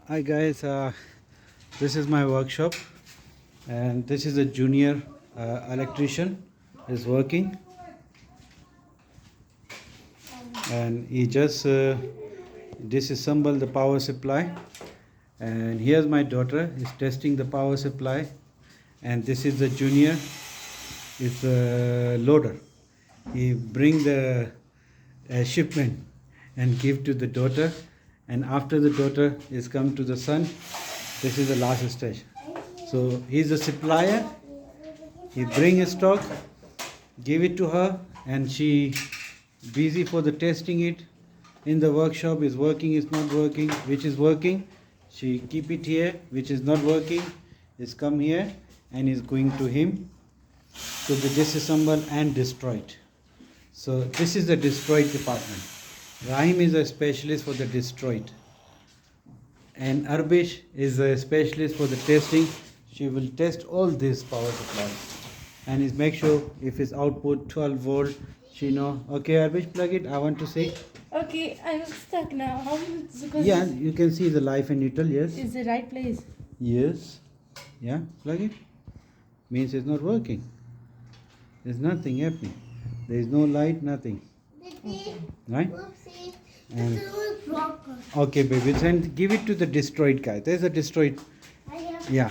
Hi guys, this is my workshop and this is a junior electrician is working, and he just disassembled the power supply. And here's my daughter is testing the power supply, and this is the junior is a loader. He bring the shipment and give to the daughter, and after the daughter is come to the son, this is the last stage. So he's a supplier, he bring a stock, give it to her, and she busy for the testing it in the workshop. Is working, is not working, which is working she keep it here, which is not working is come here and is going to him to be disassembled and destroyed. So this is the destroyed department. Rahim is a specialist for the destroyed, and Arbish is a specialist for the testing. She will test all these power supplies and is make sure if it's output 12 volt, she know. Okay, Arbish, plug it. I want to see. Okay, I'm stuck now. How because Yeah, you can see the live and neutral. Yes. is the right place? Yes. Yeah, plug it. Means it's not working. There's nothing happening. There is no light, nothing. Right? And okay, baby. Then give it to the destroyed guy. There's a destroyed. Yeah.